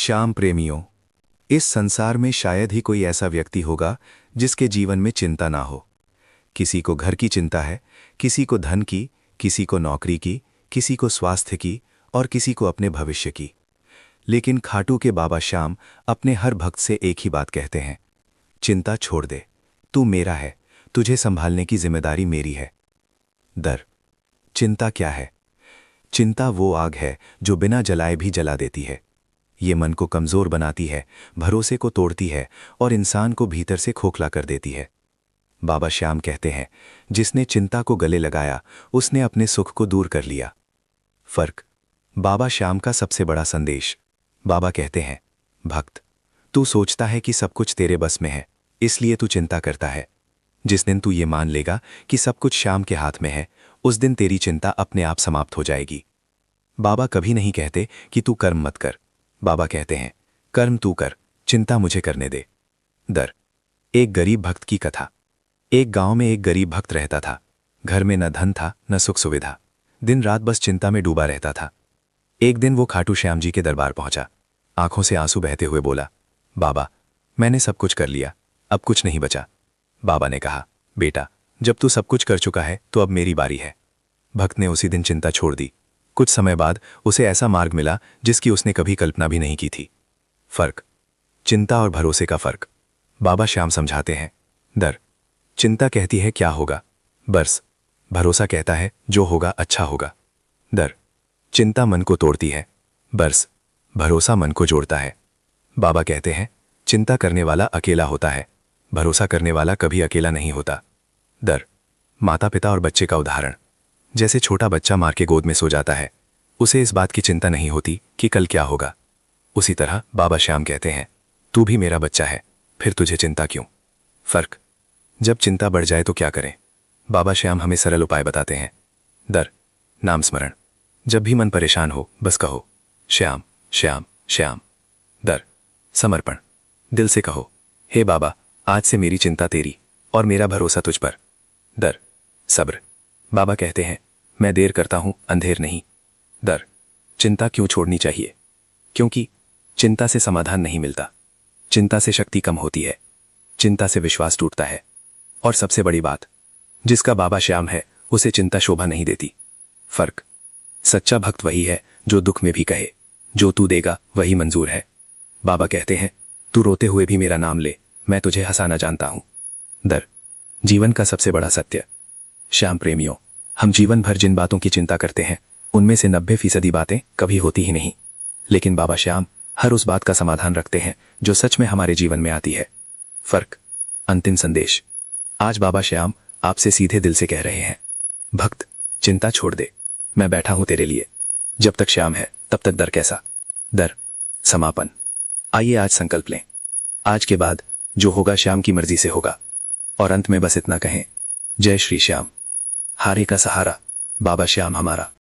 श्याम प्रेमियों, इस संसार में शायद ही कोई ऐसा व्यक्ति होगा जिसके जीवन में चिंता ना हो। किसी को घर की चिंता है, किसी को धन की, किसी को नौकरी की, किसी को स्वास्थ्य की और किसी को अपने भविष्य की। लेकिन खाटू के बाबा श्याम अपने हर भक्त से एक ही बात कहते हैं, चिंता छोड़ दे, तू मेरा है, तुझे संभालने की जिम्मेदारी मेरी है। डर। चिंता क्या है? चिंता वो आग है जो बिना जलाए भी जला देती है। ये मन को कमजोर बनाती है, भरोसे को तोड़ती है और इंसान को भीतर से खोखला कर देती है। बाबा श्याम कहते हैं, जिसने चिंता को गले लगाया उसने अपने सुख को दूर कर लिया। फर्क। बाबा श्याम का सबसे बड़ा संदेश। बाबा कहते हैं, भक्त, तू सोचता है कि सब कुछ तेरे बस में है, इसलिए तू चिंता करता है। जिस दिन तू ये मान लेगा कि सब कुछ श्याम के हाथ में है, उस दिन तेरी चिंता अपने आप समाप्त हो जाएगी। बाबा कभी नहीं कहते कि तू कर्म मत कर। बाबा कहते हैं, कर्म तू कर, चिंता मुझे करने दे। डर। एक गरीब भक्त की कथा। एक गांव में एक गरीब भक्त रहता था। घर में न धन था न सुख सुविधा, दिन रात बस चिंता में डूबा रहता था। एक दिन वो खाटू श्याम जी के दरबार पहुंचा। आंखों से आंसू बहते हुए बोला, बाबा, मैंने सब कुछ कर लिया, अब कुछ नहीं बचा। बाबा ने कहा, बेटा, जब तू सब कुछ कर चुका है तो अब मेरी बारी है। भक्त ने उसी दिन चिंता छोड़ दी। कुछ समय बाद उसे ऐसा मार्ग मिला जिसकी उसने कभी कल्पना भी नहीं की थी। फर्क। चिंता और भरोसे का फर्क। बाबा श्याम समझाते हैं, डर। चिंता कहती है क्या होगा, बस। भरोसा कहता है जो होगा अच्छा होगा। डर। चिंता मन को तोड़ती है, बस। भरोसा मन को जोड़ता है। बाबा कहते हैं, चिंता करने वाला अकेला होता है, भरोसा करने वाला कभी अकेला नहीं होता। डर। माता पिता और बच्चे का उदाहरण। जैसे छोटा बच्चा मां के गोद में सो जाता है, उसे इस बात की चिंता नहीं होती कि कल क्या होगा। उसी तरह बाबा श्याम कहते हैं, तू भी मेरा बच्चा है, फिर तुझे चिंता क्यों। फर्क। जब चिंता बढ़ जाए तो क्या करें? बाबा श्याम हमें सरल उपाय बताते हैं। डर। नाम स्मरण। जब भी मन परेशान हो बस कहो, श्याम श्याम श्याम। डर। समर्पण। दिल से कहो, हे बाबा, आज से मेरी चिंता तेरी और मेरा भरोसा तुझ पर। डर। सब्र। बाबा कहते हैं, मैं देर करता हूं, अंधेर नहीं। डर। चिंता क्यों छोड़नी चाहिए? क्योंकि चिंता से समाधान नहीं मिलता, चिंता से शक्ति कम होती है, चिंता से विश्वास टूटता है। और सबसे बड़ी बात, जिसका बाबा श्याम है उसे चिंता शोभा नहीं देती। फर्क। सच्चा भक्त वही है जो दुख में भी कहे, जो तू देगा वही मंजूर है। बाबा कहते हैं, तू रोते हुए भी मेरा नाम ले, मैं तुझे हंसाना जानता हूं। डर। जीवन का सबसे बड़ा सत्य। श्याम प्रेमियों, हम जीवन भर जिन बातों की चिंता करते हैं उनमें से 90% बातें कभी होती ही नहीं, लेकिन बाबा श्याम हर उस बात का समाधान रखते हैं जो सच में हमारे जीवन में आती है। फर्क। अंतिम संदेश। आज बाबा श्याम आपसे सीधे दिल से कह रहे हैं, भक्त, चिंता छोड़ दे, मैं बैठा हूं तेरे लिए। जब तक श्याम है तब तक डर कैसा। डर। समापन। आइए आज संकल्प लें, आज के बाद जो होगा श्याम की मर्जी से होगा। और अंत में बस इतना कहें, जय श्री श्याम। हारे का सहारा, बाबा श्याम हमारा।